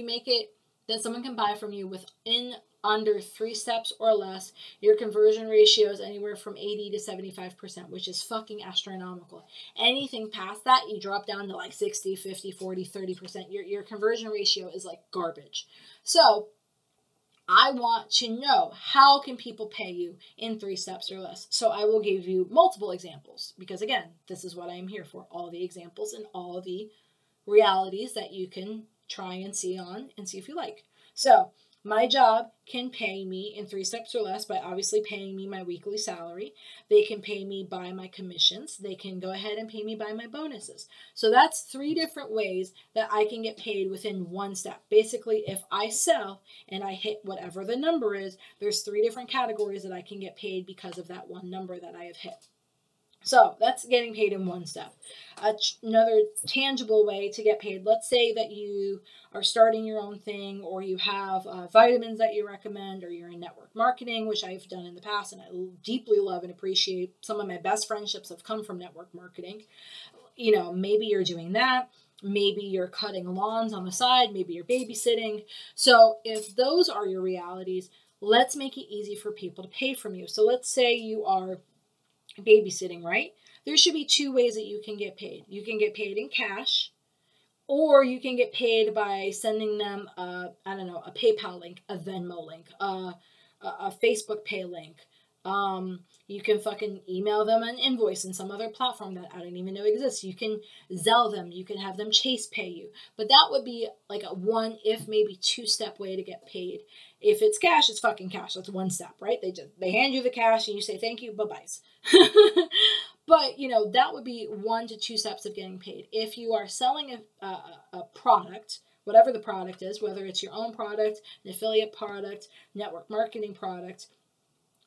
make it that someone can buy from you within under 3 steps or less, your conversion ratio is anywhere from 80 to 75%, which is fucking astronomical. Anything past that, you drop down to like 60, 50, 40, 30%. Your conversion ratio is like garbage. So I want to know, how can people pay you in 3 steps or less? So I will give you multiple examples because, again, this is what I am here for, all the examples and all the realities that you can try and see if you like. So my job can pay me in 3 steps or less by obviously paying me my weekly salary. They can pay me by my commissions. They can go ahead and pay me by my bonuses. So that's 3 different ways that I can get paid within 1 step. Basically, if I sell and I hit whatever the number is, there's 3 different categories that I can get paid because of that one number that I have hit. So that's getting paid in 1 step. Another tangible way to get paid, let's say that you are starting your own thing, or you have vitamins that you recommend, or you're in network marketing, which I've done in the past and I deeply love and appreciate. Some of my best friendships have come from network marketing. Maybe you're doing that. Maybe you're cutting lawns on the side. Maybe you're babysitting. So if those are your realities, let's make it easy for people to pay from you. So let's say you are babysitting, right? There should be 2 ways that you can get paid. You can get paid in cash, or you can get paid by sending them a PayPal link, a Venmo link, a Facebook Pay link. You can fucking email them an invoice in some other platform that I don't even know exists. You can Zelle them. You can have them Chase pay you. But that would be like a 1, if maybe 2-step way to get paid. If it's cash, it's fucking cash. That's 1 step, right? They hand you the cash and you say thank you, bye-byes. But, that would be 1 to 2 steps of getting paid. If you are selling a product, whatever the product is, whether it's your own product, an affiliate product, network marketing product,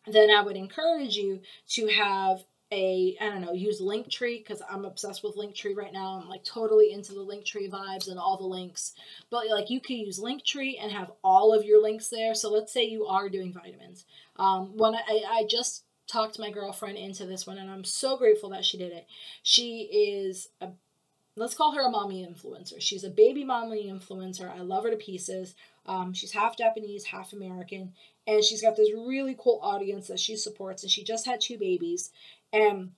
then I would encourage you to have use Linktree, because I'm obsessed with Linktree right now. I'm like totally into the Linktree vibes and all the links. But like you could use Linktree and have all of your links there. So let's say you are doing vitamins. When I just talked my girlfriend into this one, and I'm so grateful that she did it. She is let's call her a mommy influencer. She's a baby mommy influencer. I love her to pieces. She's half Japanese, half American, and she's got this really cool audience that she supports, and she just had 2 babies, and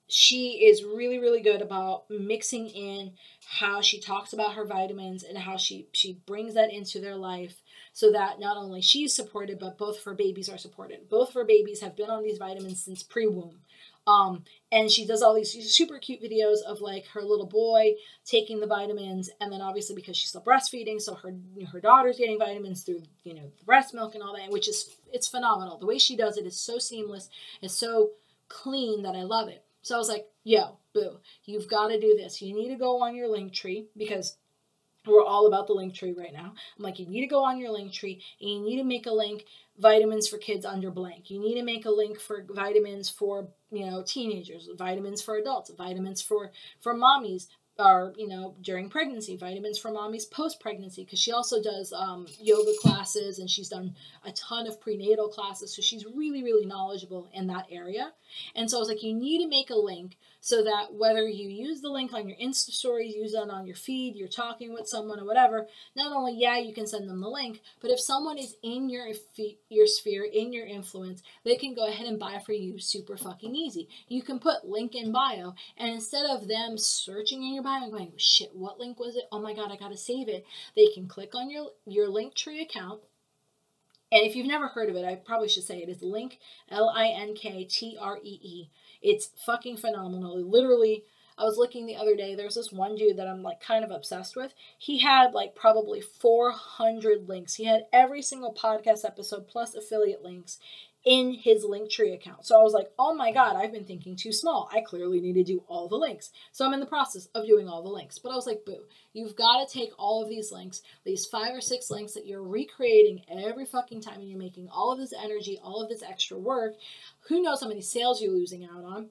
she is really, really good about mixing in how she talks about her vitamins and how she brings that into their life so that not only she's supported, but both of her babies are supported. Both of her babies have been on these vitamins since pre-womb. And she does all these super cute videos of like her little boy taking the vitamins, and then obviously because she's still breastfeeding, so her daughter's getting vitamins through the breast milk and all that, which is, it's phenomenal. The way she does it is so seamless, it's so clean that I love it. So I was like, yo, boo, you've got to do this. You need to go on your Linktree, because we're all about the Linktree right now. I'm like, you need to go on your Linktree and you need to make a link, vitamins for kids under blank. You need to make a link for vitamins for, teenagers, vitamins for adults, vitamins for mommies, or, during pregnancy, vitamins for mommies post-pregnancy, because she also does yoga classes, and she's done a ton of prenatal classes, so she's really, really knowledgeable in that area. And so I was like, you need to make a link so that whether you use the link on your Insta stories, use it on your feed, you're talking with someone or whatever, not only, you can send them the link, but if someone is in your sphere, in your influence, they can go ahead and buy for you super fucking easy. You can put link in bio, and instead of them searching in your bio and going, shit, what link was it? Oh my God, I gotta save it. They can click on your Linktree account. And if you've never heard of it, I probably should say it is Link, Linktree. It's fucking phenomenal. Literally, I was looking the other day, there's this one dude that I'm like kind of obsessed with. He had like probably 400 links. He had every single podcast episode plus affiliate links in his Linktree account. So I was like, oh my God, I've been thinking too small. I clearly need to do all the links. So I'm in the process of doing all the links. But I was like, boo, you've got to take all of these links, these 5 or 6 links that you're recreating every fucking time, and you're making all of this energy, all of this extra work. Who knows how many sales you're losing out on?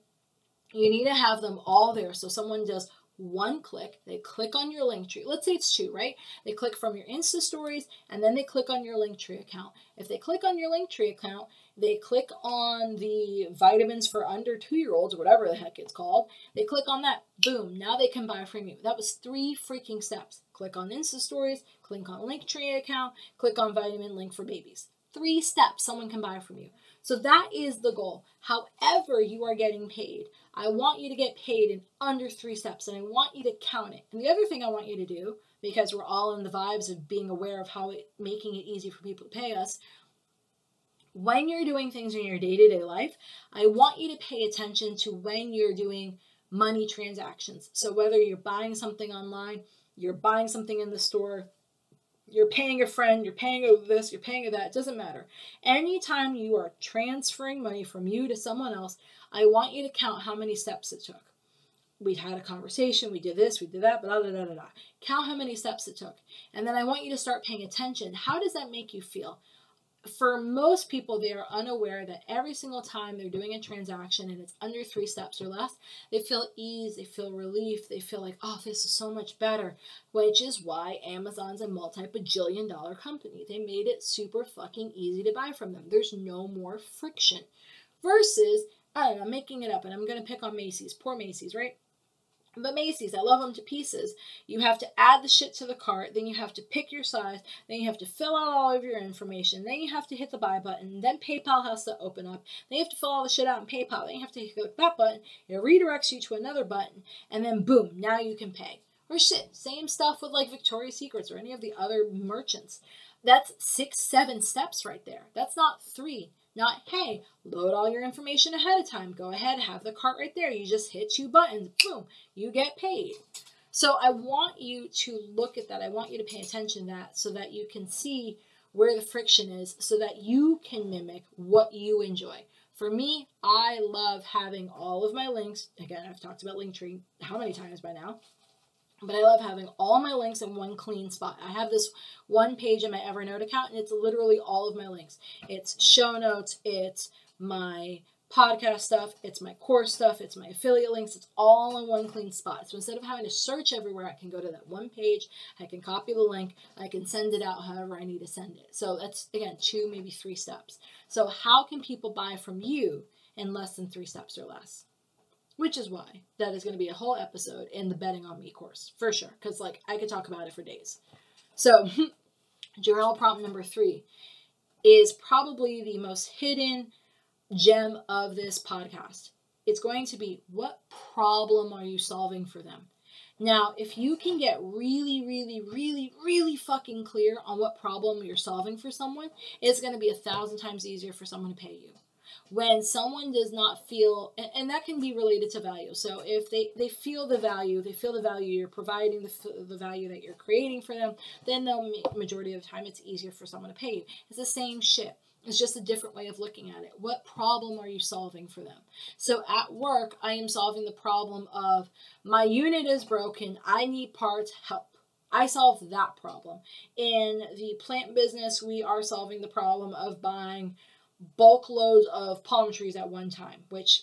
You need to have them all there. So someone does one click, they click on your Linktree. Let's say it's 2, right? They click from your Insta stories, and then they click on your Linktree account. If they click on your Linktree account, they click on the vitamins for under 2-year-olds, whatever the heck it's called. They click on that. Boom. Now they can buy from you. That was 3 freaking steps. Click on Insta stories, click on Linktree account, click on vitamin link for babies. 3 steps someone can buy from you. So that is the goal. However you are getting paid, I want you to get paid in under 3 steps, and I want you to count it. And the other thing I want you to do, because we're all in the vibes of being aware of making it easy for people to pay us. When you're doing things in your day-to-day life, I want you to pay attention to when you're doing money transactions. So whether you're buying something online, you're buying something in the store, you're paying a friend, you're paying over this, you're paying that, it doesn't matter. Anytime you are transferring money from you to someone else, I want you to count how many steps it took. We had a conversation, we did this, we did that, blah, blah, blah, blah, blah. Count how many steps it took. And then I want you to start paying attention. How does that make you feel? For most people, they are unaware that every single time they're doing a transaction and it's under 3 steps or less, they feel ease, they feel relief, they feel like, oh, this is so much better, which is why Amazon's a multi-bajillion-dollar company. They made it super fucking easy to buy from them. There's no more friction. Versus, I don't know, I'm making it up, and I'm going to pick on Macy's. Poor Macy's, right? But Macy's, I love them to pieces. You have to add the shit to the cart, then you have to pick your size, then you have to fill out all of your information, then you have to hit the buy button, then PayPal has to open up, then you have to fill all the shit out in PayPal, then you have to hit that button, it redirects you to another button, and then boom, now you can pay. Or shit, same stuff with like Victoria's Secrets or any of the other merchants. That's 6, 7 steps right there. That's not 3. Not, hey, load all your information ahead of time. Go ahead, have the cart right there. You just hit 2 buttons. Boom, you get paid. So I want you to look at that. I want you to pay attention to that so that you can see where the friction is so that you can mimic what you enjoy. For me, I love having all of my links. Again, I've talked about Linktree how many times by now? But I love having all my links in one clean spot. I have this one page in my Evernote account, and it's literally all of my links. It's show notes, it's my podcast stuff, it's my course stuff, it's my affiliate links. It's all in one clean spot. So instead of having to search everywhere, I can go to that one page, I can copy the link, I can send it out however I need to send it. So that's, again, 2, maybe 3 steps. So how can people buy from you in less than 3 steps or less? Which is why that is going to be a whole episode in the Betting on Me course, for sure. Because, like, I could talk about it for days. So, journal prompt number 3 is probably the most hidden gem of this podcast. It's going to be, what problem are you solving for them? Now, if you can get really, really, really, really fucking clear on what problem you're solving for someone, it's going to be 1,000 times easier for someone to pay you. When someone does not feel, and that can be related to value. So if they feel the value, you're providing, the value that you're creating for them, then majority of the time it's easier for someone to pay you. It's the same shit. It's just a different way of looking at it. What problem are you solving for them? So at work, I am solving the problem of my unit is broken. I need parts, help. I solve that problem. In the plant business, we are solving the problem of buying bulk loads of palm trees at one time, which,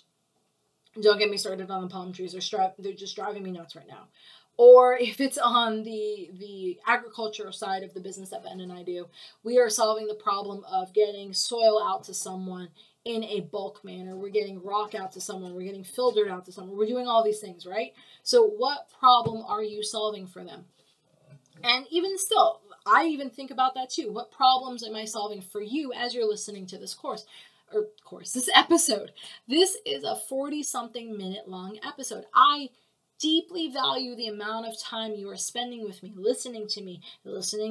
don't get me started on the palm trees. They're just driving me nuts right now. Or if it's on the agricultural side of the business that Ben and I do, we are solving the problem of getting soil out to someone in a bulk manner. We're getting rock out to someone. We're getting filtered out to someone. We're doing all these things, right? So what problem are you solving for them? And even still, I even think about that too. What problems am I solving for you as you're listening to this this episode? This is a 40-something minute long episode. I deeply value the amount of time you are spending with me, listening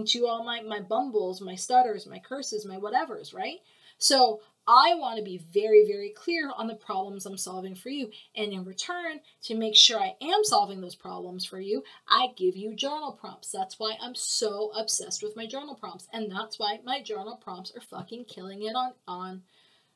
to all my bumbles, my stutters, my curses, my whatevers, right? So I want to be very, very clear on the problems I'm solving for you. And in return, to make sure I am solving those problems for you, I give you journal prompts. That's why I'm so obsessed with my journal prompts. And that's why my journal prompts are fucking killing it on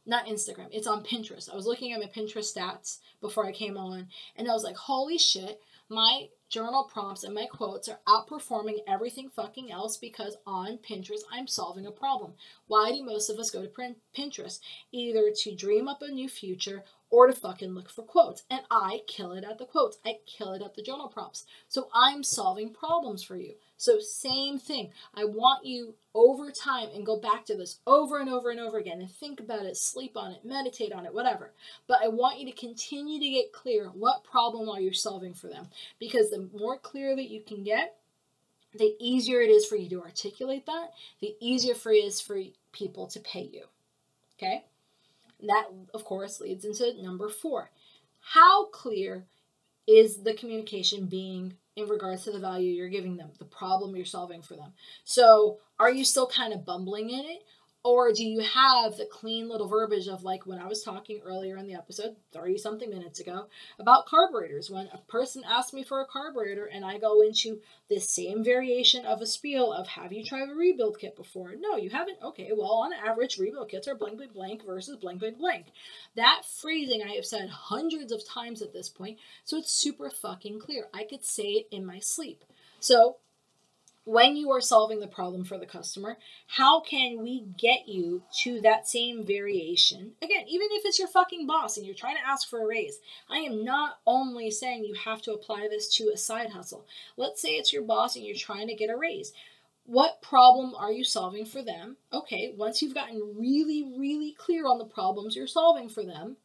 not Instagram. It's on Pinterest. I was looking at my Pinterest stats before I came on, and I was like, holy shit, my journal prompts and my quotes are outperforming everything fucking else because on Pinterest, I'm solving a problem. Why do most of us go to Pinterest? Either to dream up a new future or to fucking look for quotes. And I kill it at the quotes. I kill it at the journal prompts. So I'm solving problems for you. So same thing. I want you over time, and go back to this over and over and over again and think about it, sleep on it, meditate on it, whatever. But I want you to continue to get clear. What problem are you solving for them? Because the more clear that you can get, the easier it is for you to articulate that, the easier it is for people to pay you. Okay? And that, of course, leads into number 4. How clear is the communication being in regards to the value you're giving them, the problem you're solving for them. So are you still kind of bumbling in it? Or do you have the clean little verbiage of like when I was talking earlier in the episode, 30 something minutes ago, about carburetors? When a person asks me for a carburetor and I go into this same variation of a spiel of, have you tried a rebuild kit before? No, you haven't? Okay, well, on average, rebuild kits are blank, blank, blank versus blank, blank, blank. That phrasing I have said hundreds of times at this point, so it's super fucking clear. I could say it in my sleep. So when you are solving the problem for the customer, how can we get you to that same variation? Again, even if it's your fucking boss and you're trying to ask for a raise, I am not only saying you have to apply this to a side hustle. Let's say it's your boss and you're trying to get a raise. What problem are you solving for them? Okay, once you've gotten really, really clear on the problems you're solving for them,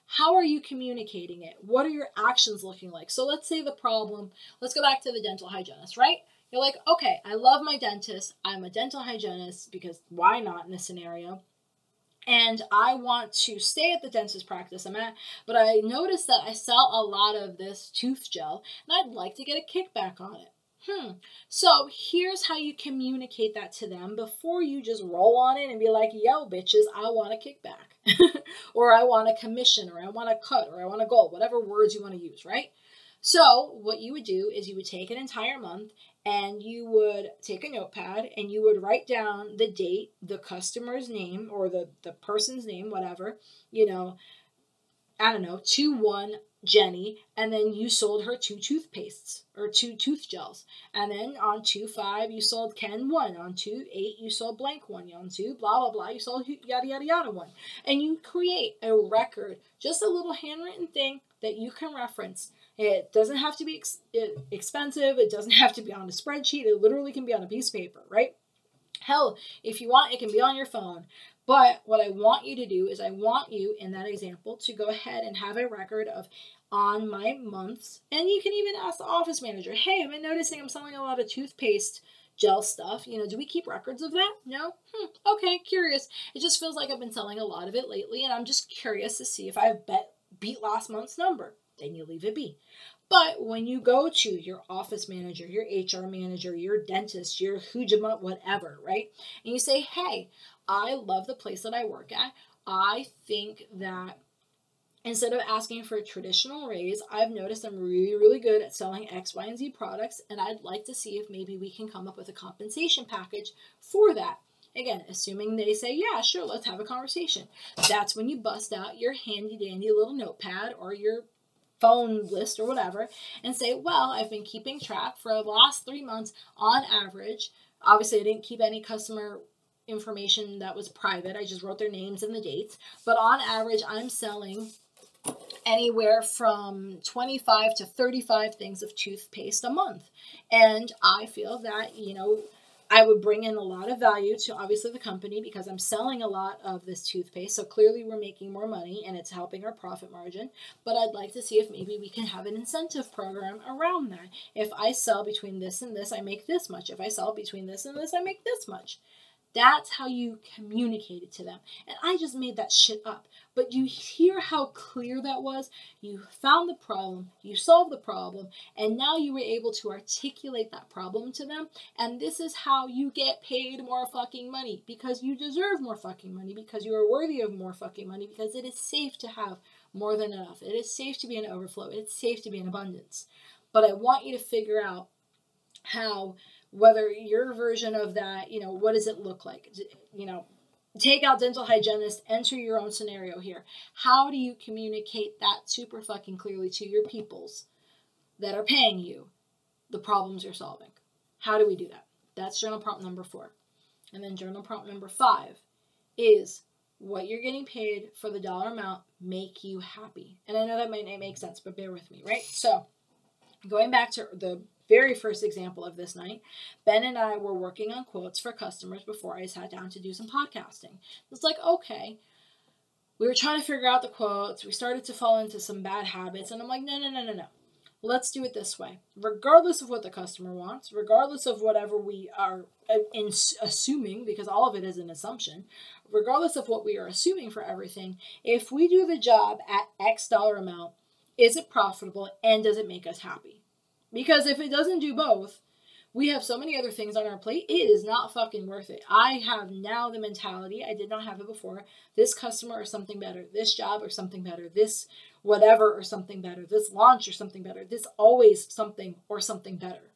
how are you communicating it? What are your actions looking like? So let's say the problem, let's go back to the dental hygienist, right? You're like, okay, I love my dentist. I'm a dental hygienist because why not in this scenario? And I want to stay at the dentist practice I'm at, but I noticed that I sell a lot of this tooth gel and I'd like to get a kickback on it. So here's how you communicate that to them before you just roll on it and be like, yo, bitches, I want a kickback or I want a commission or I want a cut or I want a goal, whatever words you want to use, right? So what you would do is you would take an entire month and you would take a notepad and you would write down the date, the customer's name or the person's name, whatever, I don't know, 2-1 Jenny, and then you sold her 2 toothpastes or 2 tooth gels. And then on 2-5, you sold Ken 1. On 2-8, you sold blank 1. On 2, blah, blah, blah, you sold yada, yada, yada 1. And you create a record, just a little handwritten thing that you can reference. It doesn't have to be expensive. It doesn't have to be on a spreadsheet. It literally can be on a piece of paper, right? Hell, if you want, it can be on your phone. But what I want you to do is I want you, in that example, to go ahead and have a record of on my months. And you can even ask the office manager, hey, I've been noticing I'm selling a lot of toothpaste gel stuff. Do we keep records of that? No? Okay, curious. It just feels like I've been selling a lot of it lately, and I'm just curious to see if I've beat last month's number. Then you leave it be. But when you go to your office manager, your HR manager, your dentist, your hujama, whatever, right? And you say, hey, I love the place that I work at. I think that instead of asking for a traditional raise, I've noticed I'm really, really good at selling X, Y, and Z products, and I'd like to see if maybe we can come up with a compensation package for that. Again, assuming they say, yeah, sure, let's have a conversation. That's when you bust out your handy-dandy little notepad or your phone list or whatever and say, well, I've been keeping track for the last 3 months on average. Obviously, I didn't keep any customer information that was private. I just wrote their names and the dates. But on average, I'm selling anywhere from 25 to 35 things of toothpaste a month. And I feel that, I would bring in a lot of value to obviously the company because I'm selling a lot of this toothpaste. So clearly we're making more money and it's helping our profit margin. But I'd like to see if maybe we can have an incentive program around that. If I sell between this and this, I make this much. If I sell between this and this, I make this much. That's how you communicate it to them. And I just made that shit up. But you hear how clear that was? You found the problem, you solved the problem, and now you were able to articulate that problem to them. And this is how you get paid more fucking money. Because you deserve more fucking money. Because you are worthy of more fucking money. Because it is safe to have more than enough. It is safe to be in overflow. It's safe to be in abundance. But I want you to figure out how, whether your version of that, what does it look like? Take out dental hygienist, enter your own scenario here. How do you communicate that super fucking clearly to your peoples that are paying you the problems you're solving? How do we do that? That's journal prompt number 4. And then journal prompt number 5 is what you're getting paid for the dollar amount make you happy. And I know that might not make sense, but bear with me, right? So going back to the very first example of this night, Ben and I were working on quotes for customers before I sat down to do some podcasting. It's like, okay, we were trying to figure out the quotes. We started to fall into some bad habits. And I'm like, no. Let's do it this way. Regardless of what the customer wants, regardless of whatever we are assuming, because all of it is an assumption, regardless of what we are assuming for everything, if we do the job at X dollar amount, is it profitable and does it make us happy? Because if it doesn't do both, we have so many other things on our plate, it is not fucking worth it. I have now the mentality, I did not have it before, this customer or something better, this job or something better, this whatever or something better, this launch or something better, this always something or something better.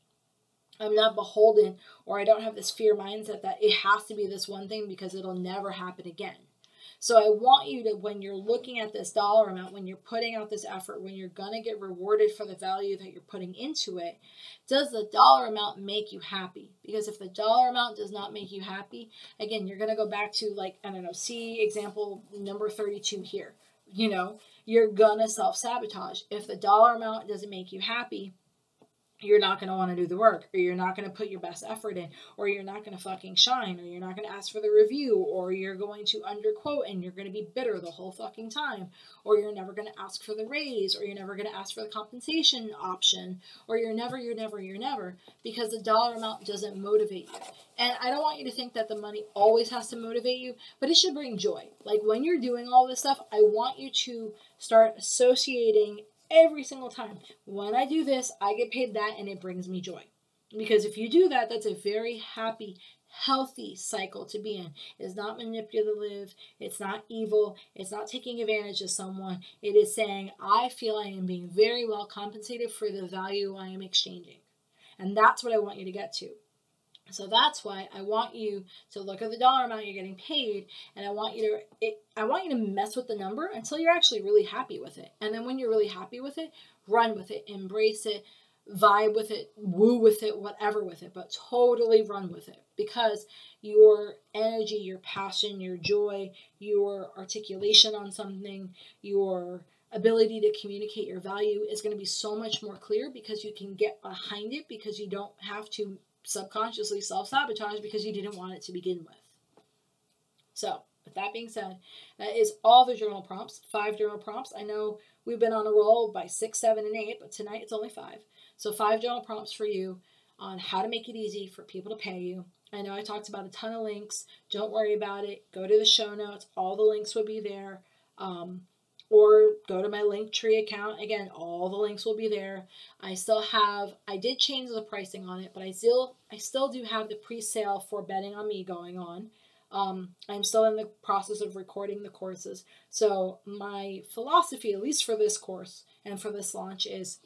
I'm not beholden, or I don't have this fear mindset that it has to be this one thing because it'll never happen again. So I want you to, when you're looking at this dollar amount, when you're putting out this effort, when you're going to get rewarded for the value that you're putting into it, does the dollar amount make you happy? Because if the dollar amount does not make you happy, again, you're going to go back to, like, I don't know, see example number 32 here. You know, you're going to self-sabotage. If the dollar amount doesn't make you happy, you're not going to want to do the work, or you're not going to put your best effort in, or you're not going to fucking shine, or you're not going to ask for the review, or you're going to underquote and you're going to be bitter the whole fucking time, or you're never going to ask for the raise, or you're never going to ask for the compensation option, or you're never, because the dollar amount doesn't motivate you. And I don't want you to think that the money always has to motivate you, but it should bring joy. Like, when you're doing all this stuff, I want you to start associating every single time. When I do this, I get paid that, and it brings me joy. Because if you do that, that's a very happy, healthy cycle to be in. It's not manipulative. It's not evil. It's not taking advantage of someone. It is saying, I feel I am being very well compensated for the value I am exchanging. And that's what I want you to get to. So that's why I want you to look at the dollar amount you're getting paid, and I want you to mess with the number until you're actually really happy with it. And then when you're really happy with it, run with it, embrace it, vibe with it, woo with it, whatever with it, but totally run with it, because your energy, your passion, your joy, your articulation on something, your ability to communicate your value is going to be so much more clear, because you can get behind it, because you don't have to subconsciously self-sabotage because you didn't want it to begin with. So, with that being said, that is all the journal prompts, 5 journal prompts. I know we've been on a roll by 6, 7, and 8, but tonight it's only 5. So 5 journal prompts for you on how to make it easy for people to pay you. I know I talked about a ton of links. Don't worry about it. Go to the show notes. All the links will be there. Or go to my Linktree account. Again, all the links will be there. I did change the pricing on it, but I still do have the pre-sale for Betting on Me going on. I'm still in the process of recording the courses. So my philosophy, at least for this course and for this launch, is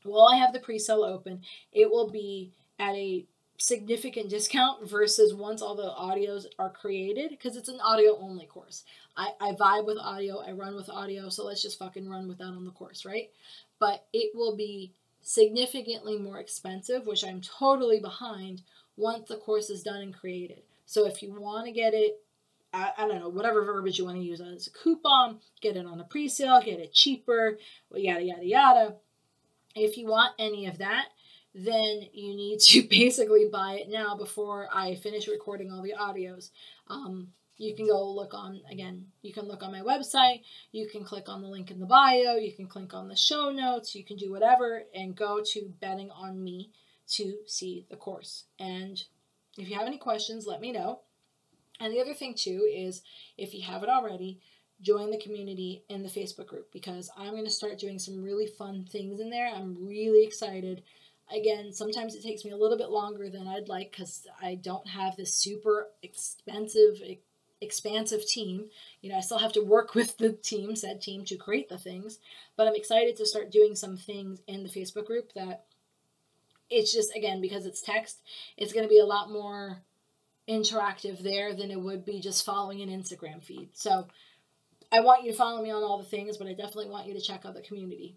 while I have the pre-sale open, it will be at a significant discount versus once all the audios are created, because it's an audio only course. I vibe with audio, I run with audio, so let's just fucking run with that on the course, right? But it will be significantly more expensive, which I'm totally behind, once the course is done and created. So if you want to get it, I don't know, whatever verbiage you want to use as a coupon, get it on a pre-sale, get it cheaper, yada, yada, yada. If you want any of that, then you need to basically buy it now before I finish recording all the audios. You can go look on, again, you can look on my website, you can click on the link in the bio, you can click on the show notes, you can do whatever, and go to Betting on Me to see the course. And if you have any questions, let me know. And the other thing too is, if you haven't already, join the community in the Facebook group, because I'm going to start doing some really fun things in there. I'm really excited. Again, sometimes it takes me a little bit longer than I'd like, because I don't have this super expansive team. You know, I still have to work with the said team to create the things, but I'm excited to start doing some things in the Facebook group that it's just, again, because it's text, it's going to be a lot more interactive there than it would be just following an Instagram feed. So I want you to follow me on all the things, but I definitely want you to check out the community.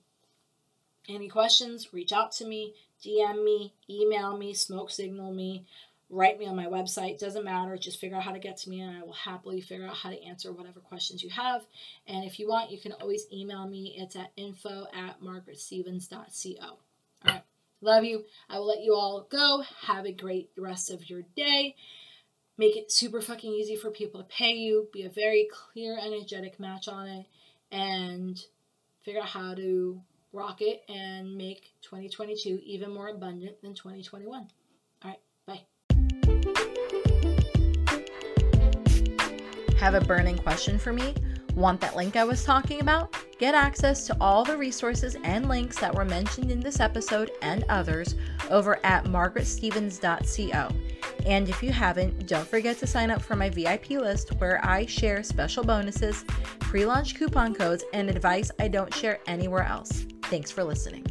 Any questions, reach out to me, DM me, email me, smoke signal me, write me on my website. Doesn't matter. Just figure out how to get to me, and I will happily figure out how to answer whatever questions you have. And if you want, you can always email me. It's at info@margaretstevens.co. All right. Love you. I will let you all go. Have a great rest of your day. Make it super fucking easy for people to pay you. Be a very clear, energetic match on it. And figure out how to rock it and make 2022 even more abundant than 2021. All right, bye. Have a burning question for me? Want that link I was talking about? Get access to all the resources and links that were mentioned in this episode and others over at margaretstevens.co. And if you haven't, don't forget to sign up for my VIP list where I share special bonuses, pre-launch coupon codes, and advice I don't share anywhere else. Thanks for listening.